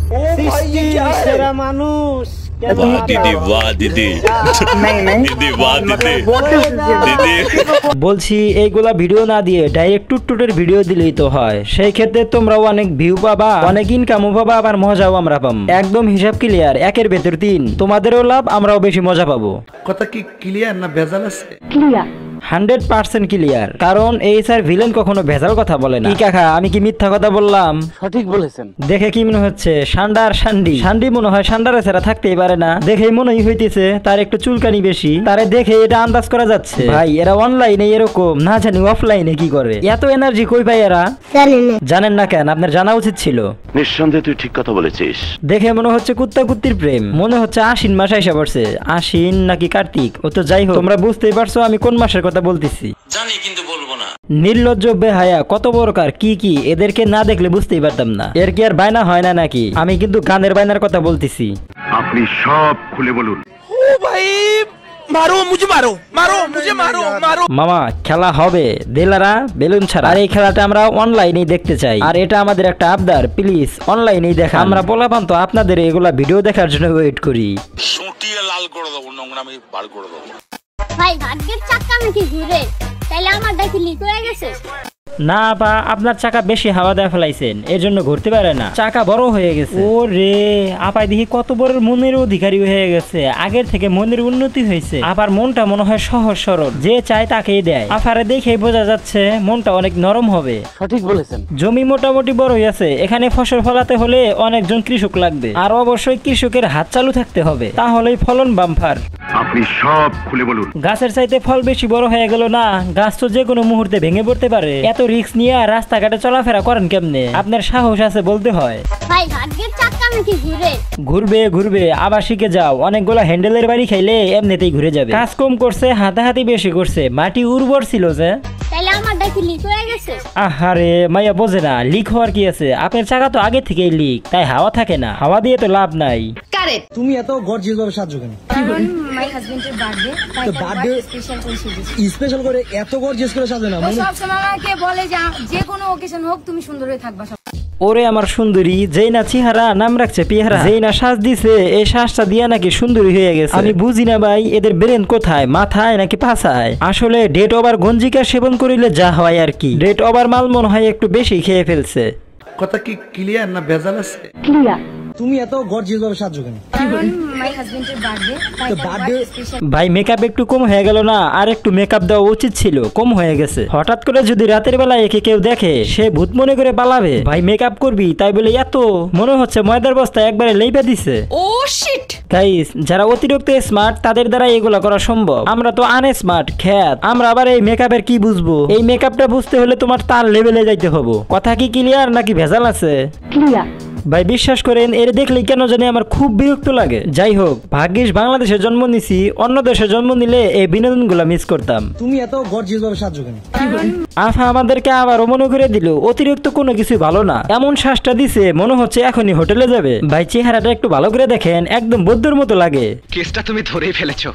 ओ भाई ये क्या है? तेरा मानुष वाह दीदी वाह दीदी दीदी वाह दीदी दीदी বলছি এইগুলা ভিডিও না দিয়ে ডাইরেক্ট টুটটুটের ভিডিও দিলেই তো হয়। সেই ক্ষেত্রে তোমরাও অনেক ভিউ পাবা, অনেক ইনকামও পাবা, আবার মজাও আমরা পাবো। একদম হিসাব ক্লিয়ার, একের ভেতর 3। তোমাদেরও লাভ, আমরাও বেশি মজা পাবো। কথা কি ক্লিয়ার না ভেজাল আছে? Clear, 100% clear. কারণ এই স্যার ভিলেন কখনো ভেজাল কথা বলে না। কি কাকা, আমি কি মিথ্যা কথা বললাম? সঠিক বলেছেন। দেখে কি মনে হচ্ছে সান্ডার সান্ডি? সান্ডি মনে হয় সান্ডারে ছাড়া থাকতেই পারে না। দেখেই মনেই হইতেছে তার একটু চুলকানি বেশি। তারে দেখে এটা আন্দাজ করা যাচ্ছে ভাই এরা অনলাইনে এরকম, না জানি অফলাইনে কি করে। এত এনার্জি কই পায় এরা? জানেন না কেন? আপনার জানা উচিত ছিল। নিঃসন্দেহে তুই ঠিক কথা বলেছিস। দেখে মনে হচ্ছে কুত্তা কুত্তির প্রেম। মনে হচ্ছে আশ্বিন মাস আইসা পড়ছে। আশ্বিন নাকি কার্তিক, ও তো যাই হোক, তোমরা বুঝতেই পারছো আমি কোন মাসের কথা বলতেছি। জানি কিন্তু বলবো না। নির্লজ্জ বেহায়া কত প্রকার কি কি, এদেরকে না দেখলে বুঝতেই পারতাম না। এর কি আর বায়না হয় না নাকি? আমি কিন্তু গানের বায়নার কথা বলতেছি। আপনি সব খুলে বলুন। ओ भाई मारो मुझे, मारो मारो मुझे, मारो मारो। মামা খেলা হবে দেলারা বেলুন ছাড়া। আর এই খেলাটা আমরা অনলাইনেই দেখতে চাই। আর এটা আমাদের একটা আবদার, প্লিজ অনলাইনেই দেখা। আমরা বলাবান তো আপনাদের এগুলা ভিডিও দেখার জন্য ওয়েট করি। সুটিয়ে লাল করে দেবো, নোংরামি বার করে দেবো। ভাই ভাগ্যের চাকা নাকি ঘুরে? তাইলে আমার দেখি লিক হয়ে গেছে। না বা আপনার চাকা বেশি হাওয়া দেওয়া ফেলাইছেন, এর জন্য ঘুরতে পারে না। চাকা বড় হয়ে গেছে। ও রে, আপাই দেখি কত বড় মনের অধিকারী হয়ে গেছে। আগের থেকে মনের উন্নতি হয়েছে। আবার মনটা মনে হয় সহজ সরল, যে চায় তাকেই দেয়। আফারে দেখেই বোঝা যাচ্ছে মনটা অনেক নরম হবে। সঠিক বলেছেন। জমি মোটামুটি বড় হয়েছে। এখানে ফসল ফলাতে হলে অনেকজন কৃষক লাগবে। আর অবশ্যই কৃষকের হাত চালু থাকতে হবে, তাহলেই ফলন বাম্পার। আপনি সব খুলে বলুন। গাছের চাইতে ফল বেশি বড় হয়ে গেল না? গাছ তো যে কোনো মুহূর্তে ভেঙে পড়তে পারে। এত রিস্ক নিয়ে রাস্তাঘাটে চলাফেরা করেন কেমনে? আপনার সাহস আছে বলতে হয়। ভাই ভাগ্যের চাকা নাকি ঘুরে? ঘুরবে ঘুরবে, আবার শিখে যাও। অনেকগুলো হ্যান্ডেলের বাড়ি খাইলে এমনিতেই ঘুরে যাবে। কাজ কম করছে, হাতাহাতি বেশি করছে। মাটি উর্বর ছিল যে। তাইলে আমার দেখি লিক হয়ে গেছে। আহারে মাইয়া বোঝে না, লিক হওয়ার কি আছে? আপনার চাকা তো আগে থেকেই লিক, তাই হাওয়া থাকে না। হাওয়া দিয়ে তো লাভ নাই। তুমি এত গর্জিয়াস ভাবে সাজছো কেন? মাই হাজবেন্ডের বার্থডে, তাই বার্থডে স্পেশাল করে সেজেছি। স্পেশাল করে এত গর্জিয়াস করে সাজে না? ও সবসময় আমাকে বলে যে কোনো ওকেশন হোক তুমি সুন্দর হয়ে থাকবা। ওরে আমার সুন্দরী, যেই না চেহারা নাম রাখছে পেহারা। যেই না সাজ দিছে, এই সাজটা দিয়া নাকি সুন্দরী হয়ে গেছে। আমি বুঝি না ভাই এদের ব্রেন কোথায়, মাথায় নাকি পাছায়? আসলে ডেট ওভার গঞ্জিকা সেবন করিলে যা হয় আর কি। ডেট ওভার মাল মনে হয় একটু বেশি খেয়ে ফেলছে। কথা কি ক্লিয়ার না ভেজাল আছে? ক্লিয়ার। তুমি এত গর্জিয়াস ভাবে সাজছো কেন? মাই হাজবেন্ডের বার্থডে, তাই বার্থডে স্পেশাল। ভাই মেকআপ একটু কম হয়ে গেল না? আর একটু মেকআপ দেওয়া উচিত ছিল, কম হয়ে গেছে। হঠাৎ করে যদি রাতের বেলা একে কেউ দেখে, সে ভূত মনে করে পালাবে। ভাই মেকআপ করবি তাই বলে এত? মনে হচ্ছে ময়দার বস্তা একবারে লেপে দিছে। ও শিট গাইস, যারা অতিরিক্ত স্মার্ট তাদের দ্বারা এগুলা করা সম্ভব। আমরা তো আনস্মার্ট খ্যাত, আমরা আবার এই মেকআপের কি বুঝবো? এই মেকআপটা বুঝতে হলে তোমার তার লেভেলে যাইতে হবে। কথা কি ক্লিয়ার নাকি ভেজাল আছে? ক্লিয়ার। ভাই বিশ্বাস করেন, এর দেখলেই কেন জানি আমার খুব বিরক্ত লাগে। যাই হোক, ভাগ্যিস বাংলাদেশে জন্ম নিছি, অন্য দেশে জন্ম নিলে এই বিনোদনগুলো মিস করতাম। তুমি এত গর্জিয়াস ভাবে সাজছো কেন? আফা আমাদেরকে আবারও মনে করে দিল অতিরিক্ত কোনো কিছু ভালো না। এমন শ্বাসটা দিছে মনে হচ্ছে এখনই হোটেলে যাবে। ভাই চেহারাটা একটু ভালো করে দেখেন, একদম বৌদ্ধর মতো লাগে। কেসটা তুমি ধরেই ফেলেছো।